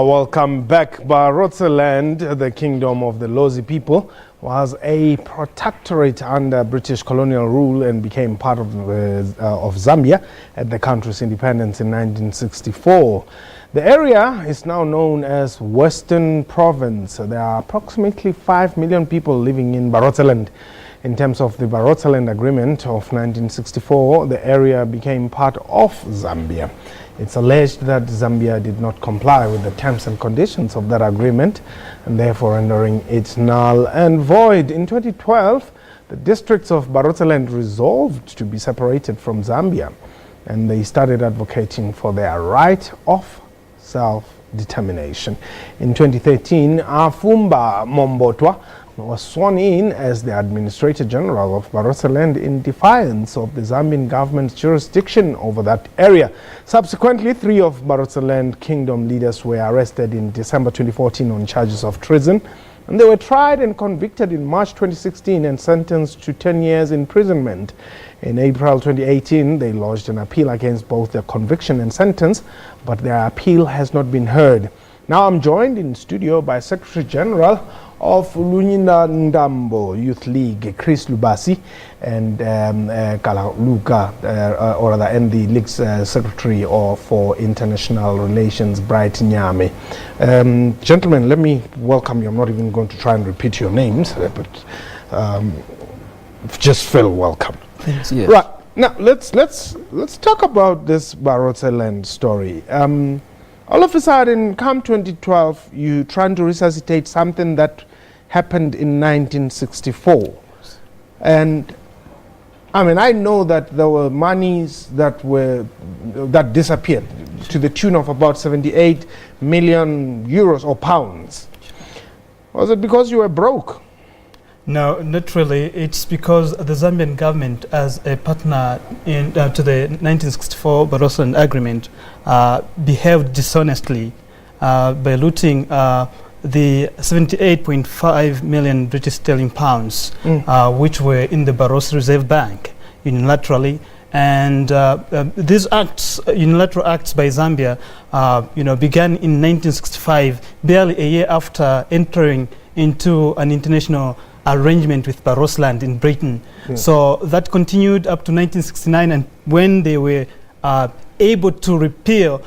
Welcome back. Barotseland, the kingdom of the Lozi people, was a protectorate under British colonial rule and became part of Zambia at the country's independence in 1964. The area is now known as Western Province. There are approximately 5 million people living in Barotseland. In terms of the Barotseland Agreement of 1964, the area became part of Zambia. It's alleged that Zambia did not comply with the terms and conditions of that agreement, and therefore rendering it null and void. In 2012, the districts of Barotseland resolved to be separated from Zambia, and they started advocating for their right of self-determination. In 2013, Afumba Mombotwa was sworn in as the Administrator General of Barotseland in defiance of the Zambian government's jurisdiction over that area. Subsequently, 3 of Barotseland Kingdom leaders were arrested in December 2014 on charges of treason, and they were tried and convicted in March 2016 and sentenced to 10 years imprisonment. In April 2018, they lodged an appeal against both their conviction and sentence, but their appeal has not been heard. Now I'm joined in studio by Secretary General of LINYUNGANDAMBO Youth League, Chris LUBASI, and KALALUKA, or rather, and the League's Secretary for International Relations, Bright NYAMBE. Gentlemen, let me welcome you. I'm not even going to try and repeat your names, but just feel welcome. Thanks. Yes. Right now, let's talk about this Barotseland story. All of a sudden, come 2012, you're trying to resuscitate something that happened in 1964. And I mean, I know that there were monies that disappeared to the tune of about 78 million euros or pounds. Was it because you were broke? No, not really. It's because the Zambian government, as a partner in to the 1964 Barotseland Agreement, behaved dishonestly by looting the 78.5 million British sterling pounds, which were in the Barotseland Reserve Bank unilaterally. And these acts, unilateral acts by Zambia, began in 1965, barely a year after entering into an international arrangement with Barotseland in Britain. Yeah. So that continued up to 1969, and when they were able to repeal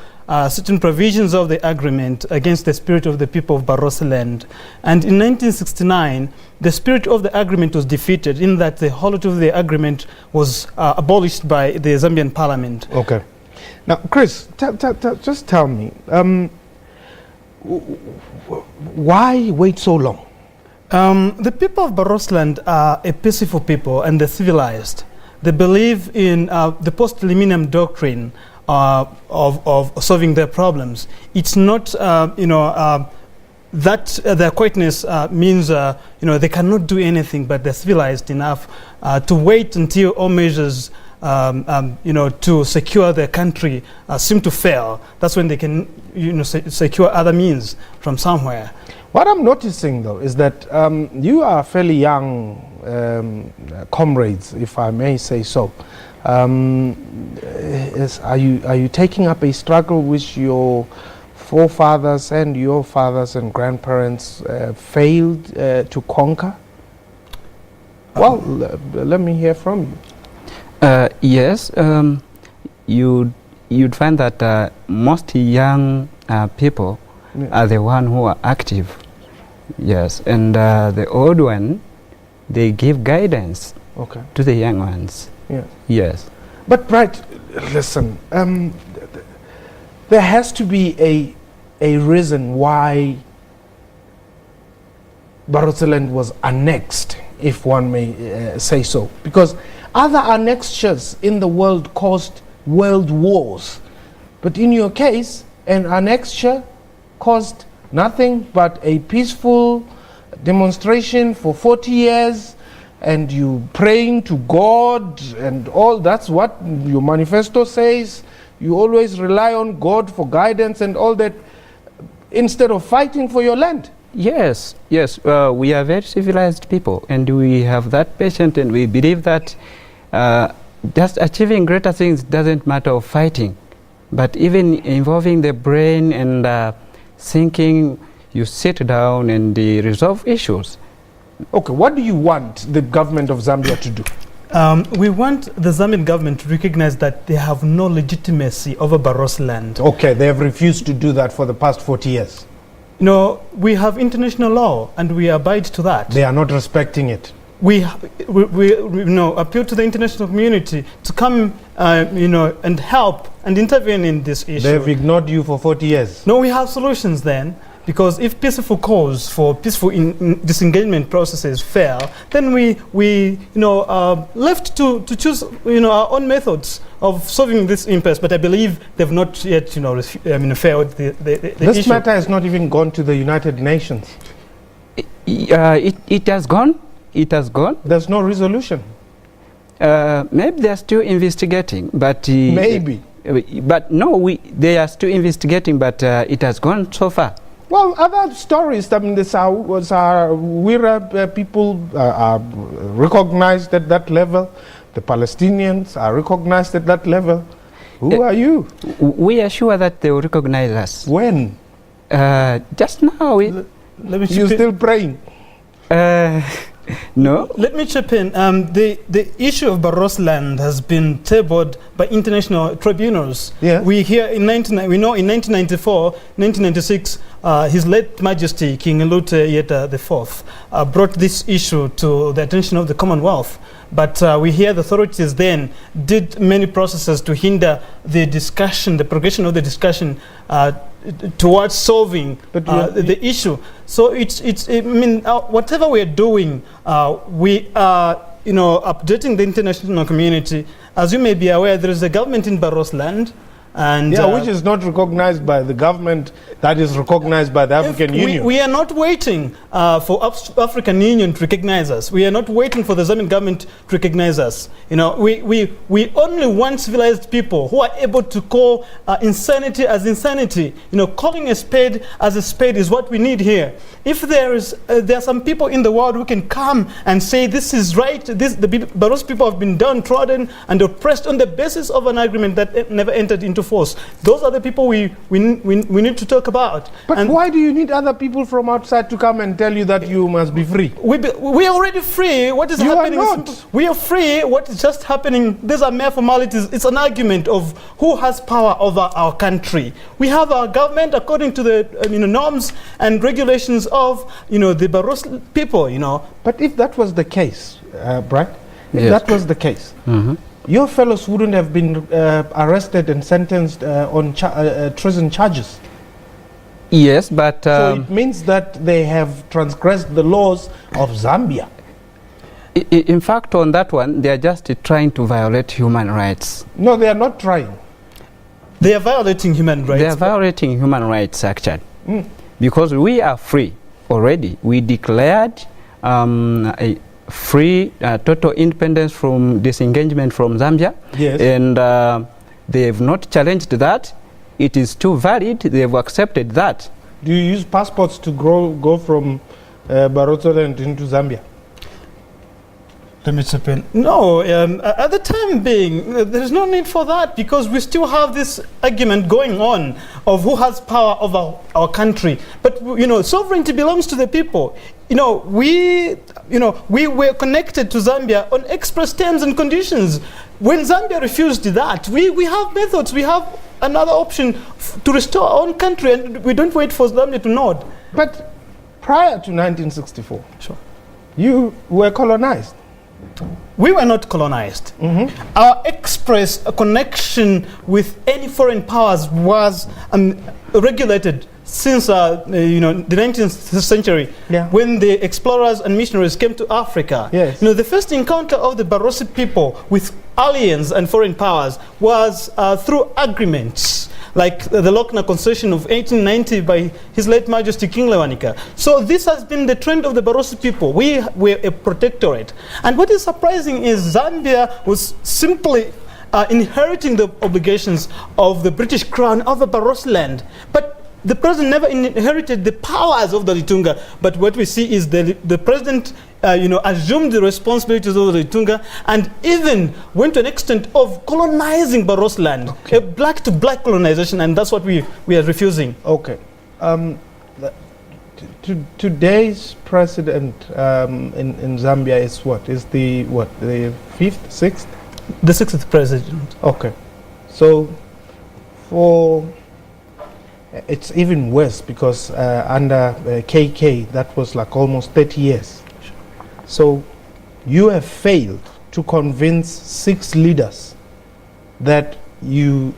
certain provisions of the agreement against the spirit of the people of Barotseland. And in 1969, the spirit of the agreement was defeated in that the whole of the agreement was abolished by the Zambian parliament. Okay. Now, Chris, just tell me, why wait so long? The people of Barotseland are a peaceful people, and they're civilized. They believe in the post-millennium doctrine of solving their problems. It's not, that their quietness means, they cannot do anything, but they're civilized enough to wait until all measures, to secure their country seem to fail. That's when they can, secure other means from somewhere. What I'm noticing, though, is that you are fairly young comrades, if I may say so. Are you taking up a struggle which your forefathers and your fathers and grandparents failed to conquer? Well, let me hear from you. Yes, you'd find that most young people are the one who are active. Yes, and the old one, they give guidance to the young ones. Yeah. Yes. But right, listen, there has to be a reason why Barotseland was annexed, if one may say so, because other annexures in the world caused world wars, but in your case, an annexure caused nothing but a peaceful demonstration for 40 years, and you praying to God and all. That's what your manifesto says. You always rely on God for guidance and all that, instead of fighting for your land. Yes, yes. We are very civilized people, and we have that patience, and we believe that just achieving greater things doesn't matter of fighting, but even involving the brain and thinking you sit down and resolve issues. Okay, what do you want the government of Zambia to do? We want the Zambian government to recognize that they have no legitimacy over Barotseland. Okay, they have refused to do that for the past 40 years. No, we have international law and we abide to that. They are not respecting it. We appeal to the international community to come, and help and intervene in this issue. They have ignored you for 40 years. No, we have solutions then. Because if peaceful calls for peaceful disengagement processes fail, then we left to choose our own methods of solving this impasse. But I believe they've not yet failed the this issue. matter has not even gone to the United Nations. It has gone. It has gone. There's no resolution. Maybe they are still investigating, but maybe. But no, they are still investigating, but it has gone so far. Well, other stories, I mean, the Wira people are recognized at that level. The Palestinians are recognized at that level. Who are you? We are sure that they will recognize us. When? Just now. You're still praying? No. Let me chip in. The issue of Barotseland has been tabled by international tribunals. Yeah. We know in 1994, 1996, His late Majesty King Lute Yeta IV brought this issue to the attention of the Commonwealth. But we hear the authorities then did many processes to hinder the discussion, the progression of the discussion towards solving the issue. So I mean, whatever we are doing, we are, updating the international community. As you may be aware, there is a government in Barotseland. And which is not recognized by the government, that is recognized by the African Union. We are not waiting for African Union to recognize us. We are not waiting for the Zambian government to recognize us. We only want civilized people who are able to call insanity as insanity. Calling a spade as a spade is what we need here. If there are some people in the world who can come and say this is right, the Barotseland people have been downtrodden and oppressed on the basis of an agreement that never entered into force. Those are the people we need to talk about. But why do you need other people from outside to come and tell you that you must be free? We are already free. What is happening? You are not. We are free. What is just happening? These are mere formalities. It's an argument of who has power over our country. We have our government according to the norms and regulations of the Barotseland people. But if that was the case, Brian, if yes. that was the case, your fellows wouldn't have been arrested and sentenced on treason charges. Yes, but... so it means that they have transgressed the laws of Zambia. In fact, on that one, they are just trying to violate human rights. No, they are not trying. They are violating human rights. They are violating human rights, actually. Because we are free already. We declared a free total independence from disengagement from Zambia. Yes. And they have not challenged that. It is still valid. They have accepted that. Do you use passports to go from Barotseland into Zambia? Let me chip in. No, at the time being, there's no need for that because we still have this argument going on of who has power over our country. But sovereignty belongs to the people. We were connected to Zambia on express terms and conditions. When Zambia refused that, we have methods. We have another option to restore our own country, and we don't wait for Zambia to nod. But prior to 1964, sure, you were colonized. We were not colonized. Our express connection with any foreign powers was regulated since the 19th century, when the explorers and missionaries came to Africa. Yes. The first encounter of the Barotseland people with aliens and foreign powers was through agreements, like the Lokna concession of 1890 by His late Majesty King Lewanika. So this has been the trend of the Barotseland people. We were a protectorate. And what is surprising is Zambia was simply inheriting the obligations of the British Crown over Barotseland. But the president never inherited the powers of the Litunga. But what we see is the president assumed the responsibilities of the Litunga and even went to an extent of colonizing Barotseland, a black-to-black colonization, and that's what we are refusing. Okay. Today's president in Zambia is what? Is the fifth, sixth? The sixth president. Okay. So it's even worse because under KK that was like almost 30 years. So you have failed to convince 6 leaders that you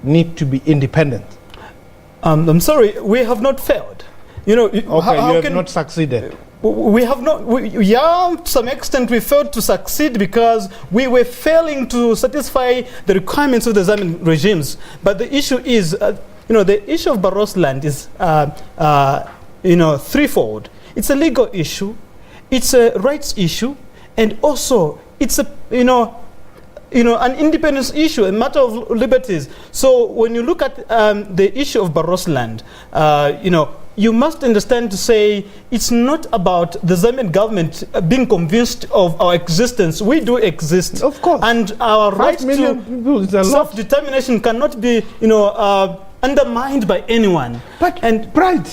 need to be independent. I'm sorry, we have not failed. You know, okay, how you have not succeeded. We have not, yeah, to some extent we failed to succeed because we were failing to satisfy the requirements of the Zambian regimes. But the issue is, you know, the issue of Barotseland is, you know, threefold. It's a legal issue, it's a rights issue, and also it's a, you know, an independence issue, a matter of liberties. So when you look at the issue of Barotseland, you know, you must understand to say it's not about the Zambian government being convinced of our existence. We do exist. Of course. And our right to self-determination cannot be, you know, undermined by anyone. But, Pride,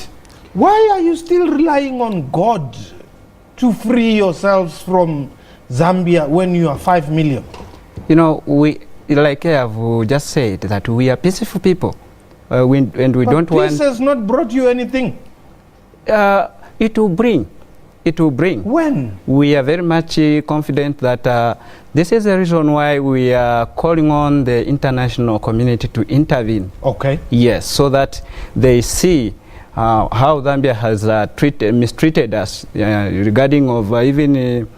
why are you still relying on God to free yourselves from Zambia when you are 5 million? You know, we, like I have just said, that we are peaceful people. And we don't want... Peace has not brought you anything. It will bring. It will bring. When? We are very much confident that this is the reason why we are calling on the international community to intervene. Okay. Yes, so that they see how Zambia has mistreated us regarding of even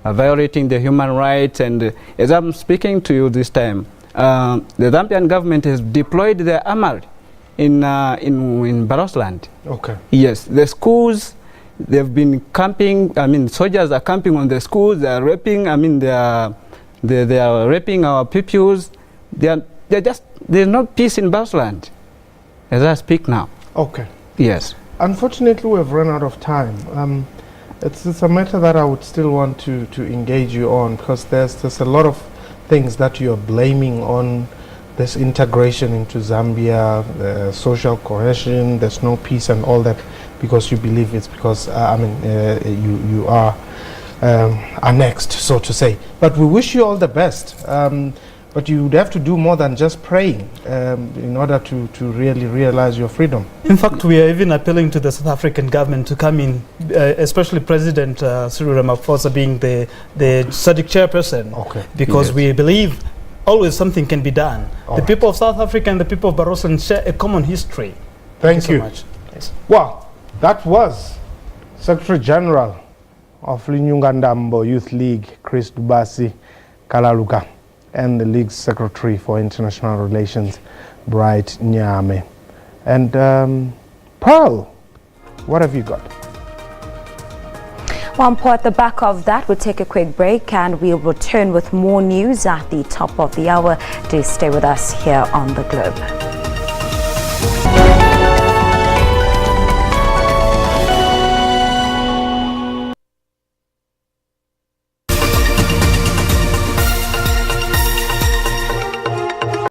violating the human rights. And as I'm speaking to you this time, the Zambian government has deployed their armory in Barotseland. Okay. Yes, the schools, they've been camping. I mean, soldiers are camping on the schools. They are raping. I mean, they are raping our pupils. They're just, there's no peace in Barotseland as I speak now. Okay. Yes. Unfortunately, we've run out of time. It's a matter that I would still want to engage you on, because there's a lot of things that you're blaming on this integration into Zambia, social cohesion, there's no peace and all that, because you believe it's because, you are annexed, so to say. But we wish you all the best. But you would have to do more than just praying in order to really realize your freedom. In fact, we are even appealing to the South African government to come in, especially President Cyril Ramaphosa being the SADC chairperson, okay. Because yes. we believe always something can be done. The people of South Africa and the people of Barotseland share a common history. Thank you so much. Yes. Well, that was Secretary General of LINYUNGANDAMBO Youth League, Chris LUBASI KALALUKA, and the League's Secretary for International Relations, Bright NYAMBE. And Pearl, what have you got? Wampo, at the back of that, we'll take a quick break and we'll return with more news at the top of the hour. Do stay with us here on The Globe.